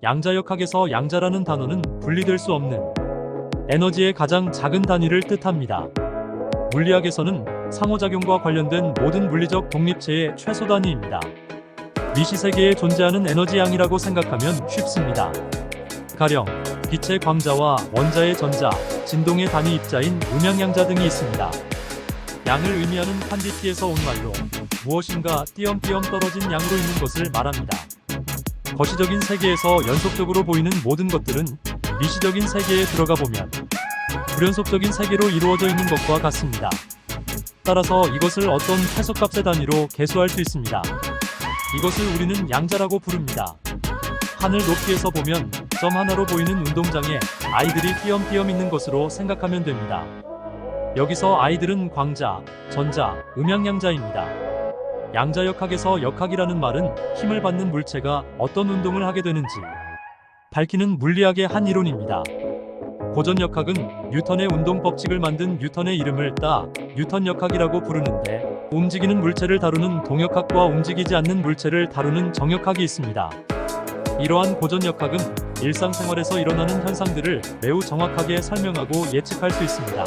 양자역학에서 양자라는 단어는 분리될 수 없는 에너지의 가장 작은 단위를 뜻합니다. 물리학에서는 상호작용과 관련된 모든 물리적 독립체의 최소 단위입니다. 미시세계에 존재하는 에너지 양이라고 생각하면 쉽습니다. 가령 빛의 광자와 원자의 전자, 진동의 단위 입자인 음양양자 등이 있습니다. 양을 의미하는 퀀티티에서 온 말로 무엇인가 띄엄띄엄 떨어진 양으로 있는 것을 말합니다. 거시적인 세계에서 연속적으로 보이는 모든 것들은 미시적인 세계에 들어가 보면 불연속적인 세계로 이루어져 있는 것과 같습니다. 따라서 이것을 어떤 최소값의 단위로 계수할 수 있습니다. 이것을 우리는 양자라고 부릅니다. 하늘 높이에서 보면 점 하나로 보이는 운동장에 아이들이 띄엄띄엄 있는 것으로 생각하면 됩니다. 여기서 아이들은 광자, 전자, 음양양자입니다. 양자역학에서 역학이라는 말은 힘을 받는 물체가 어떤 운동을 하게 되는지 밝히는 물리학의 한 이론입니다. 고전 역학은 뉴턴의 운동 법칙을 만든 뉴턴의 이름을 따 뉴턴 역학이라고 부르는데, 움직이는 물체를 다루는 동역학과 움직이지 않는 물체를 다루는 정역학이 있습니다. 이러한 고전 역학은 일상생활에서 일어나는 현상들을 매우 정확하게 설명하고 예측할 수 있습니다.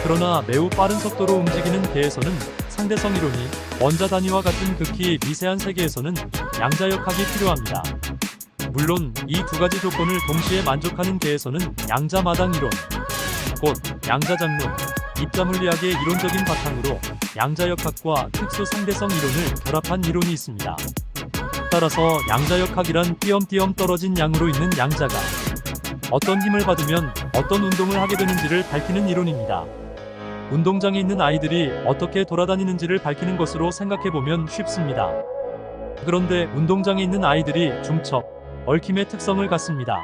그러나 매우 빠른 속도로 움직이는 계에서는 상대성 이론이, 원자 단위와 같은 극히 미세한 세계에서는 양자역학이 필요합니다. 물론 이 두 가지 조건을 동시에 만족하는 계에서는 양자마당 이론, 곧 양자장론, 입자물리학의 이론적인 바탕으로 양자역학과 특수 상대성 이론을 결합한 이론이 있습니다. 따라서 양자역학이란 띄엄띄엄 떨어진 양으로 있는 양자가 어떤 힘을 받으면 어떤 운동을 하게 되는지를 밝히는 이론입니다. 운동장에 있는 아이들이 어떻게 돌아다니는지를 밝히는 것으로 생각해보면 쉽습니다. 그런데 운동장에 있는 아이들이 중첩, 얽힘의 특성을 갖습니다.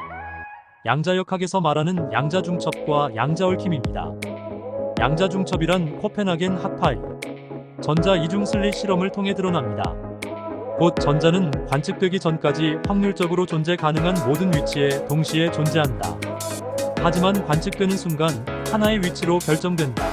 양자역학에서 말하는 양자중첩과 양자얽힘입니다. 양자중첩이란 코펜하겐 학파의 전자 이중 슬릿 실험을 통해 드러납니다. 곧 전자는 관측되기 전까지 확률적으로 존재 가능한 모든 위치에 동시에 존재한다. 하지만 관측되는 순간 하나의 위치로 결정된다.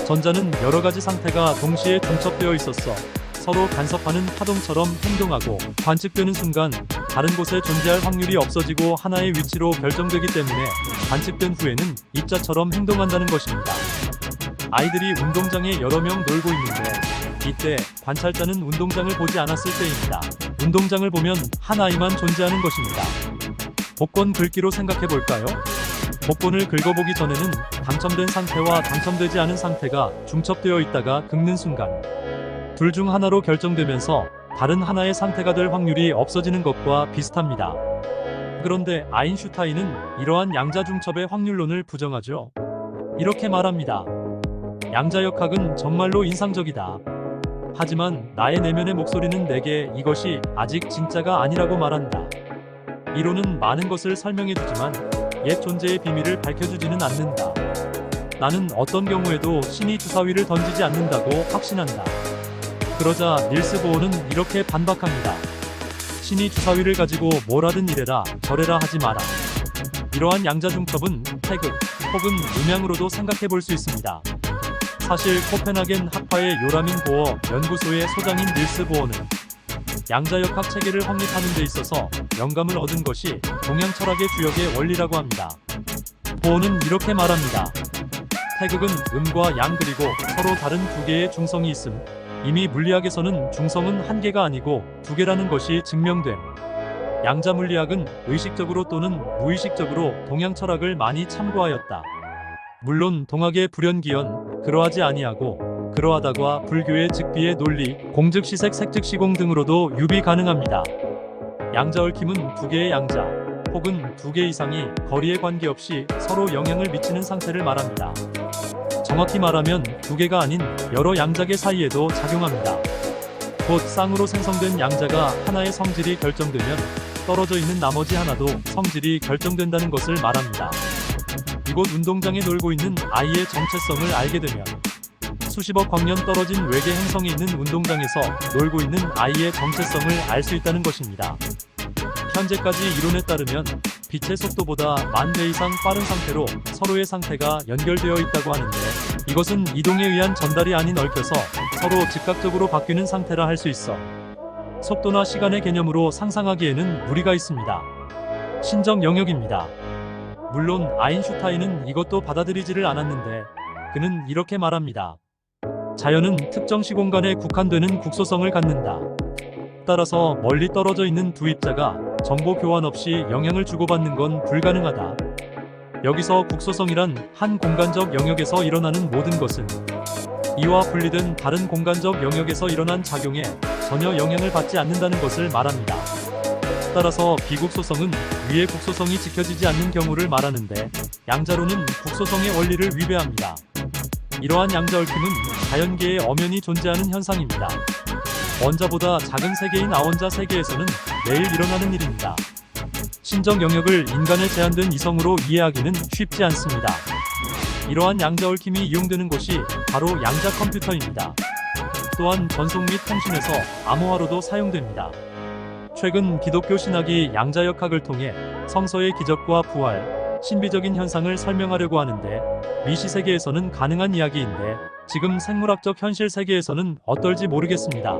전자는 여러 가지 상태가 동시에 중첩되어 있어서 서로 간섭하는 파동처럼 행동하고, 관측되는 순간 다른 곳에 존재할 확률이 없어지고 하나의 위치로 결정되기 때문에 관측된 후에는 입자처럼 행동한다는 것입니다. 아이들이 운동장에 여러 명 놀고 있는데, 이때 관찰자는 운동장을 보지 않았을 때입니다. 운동장을 보면 한 아이만 존재하는 것입니다. 복권 긁기로 생각해볼까요? 복권을 긁어보기 전에는 당첨된 상태와 당첨되지 않은 상태가 중첩되어 있다가 긁는 순간 둘 중 하나로 결정되면서 다른 하나의 상태가 될 확률이 없어지는 것과 비슷합니다. 그런데 아인슈타인은 이러한 양자중첩의 확률론을 부정하죠. 이렇게 말합니다. 양자역학은 정말로 인상적이다. 하지만 나의 내면의 목소리는 내게 이것이 아직 진짜가 아니라고 말한다. 이론은 많은 것을 설명해주지만 옛 존재의 비밀을 밝혀주지는 않는다. 나는 어떤 경우에도 신이 주사위를 던지지 않는다고 확신한다. 그러자 닐스 보어는 이렇게 반박합니다. 신이 주사위를 가지고 뭘 하든 이래라 저래라 하지 마라. 이러한 양자중첩은 태극 혹은 음양으로도 생각해볼 수 있습니다. 사실 코펜하겐 학파의 요라민 보어 연구소의 소장인 닐스 보어는 양자역학 체계를 확립하는 데 있어서 영감을 얻은 것이 동양 철학의 주역의 원리라고 합니다. 보어는 이렇게 말합니다. 태극은 음과 양 그리고 서로 다른 두 개의 중성이 있음. 이미 물리학에서는 중성은 한 개가 아니고 두 개라는 것이 증명됨. 양자 물리학은 의식적으로 또는 무의식적으로 동양 철학을 많이 참고하였다. 물론 동학의 불연기연, 그러하지 아니하고 그러하다과 불교의 즉비의 논리, 공즉시색 색즉시공 등으로도 유비 가능합니다. 양자얽힘은 두 개의 양자 혹은 두 개 이상이 거리에 관계없이 서로 영향을 미치는 상태를 말합니다. 정확히 말하면 두 개가 아닌 여러 양자계 사이에도 작용합니다. 곧 쌍으로 생성된 양자가 하나의 성질이 결정되면 떨어져 있는 나머지 하나도 성질이 결정된다는 것을 말합니다. 이곳 운동장에 놀고 있는 아이의 정체성을 알게 되면 수십억 광년 떨어진 외계 행성에 있는 운동장에서 놀고 있는 아이의 정체성을 알 수 있다는 것입니다. 현재까지 이론에 따르면 빛의 속도보다 10,000배 이상 빠른 상태로 서로의 상태가 연결되어 있다고 하는데, 이것은 이동에 의한 전달이 아닌 얽혀서 서로 즉각적으로 바뀌는 상태라 할 수 있어 속도나 시간의 개념으로 상상하기에는 무리가 있습니다. 신적 영역입니다. 물론 아인슈타인은 이것도 받아들이지를 않았는데 그는 이렇게 말합니다. 자연은 특정 시공간에 국한되는 국소성을 갖는다. 따라서 멀리 떨어져 있는 두 입자가 정보 교환 없이 영향을 주고받는 건 불가능하다. 여기서 국소성이란 한 공간적 영역에서 일어나는 모든 것은 이와 분리된 다른 공간적 영역에서 일어난 작용에 전혀 영향을 받지 않는다는 것을 말합니다. 따라서 비국소성은 위의 국소성이 지켜지지 않는 경우를 말하는데 양자론은 국소성의 원리를 위배합니다. 이러한 양자얽힘은 자연계에 엄연히 존재하는 현상입니다. 원자보다 작은 세계인 아원자 세계에서는 매일 일어나는 일입니다. 신적 영역을 인간의 제한된 이성으로 이해하기는 쉽지 않습니다. 이러한 양자얽힘이 이용되는 것이 바로 양자 컴퓨터입니다. 또한 전송 및 통신에서 암호화로도 사용됩니다. 최근 기독교 신학이 양자역학을 통해 성서의 기적과 부활, 신비적인 현상을 설명하려고 하는데 미시 세계에서는 가능한 이야기인데 지금 생물학적 현실 세계에서는 어떨지 모르겠습니다.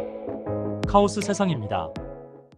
카오스 세상입니다.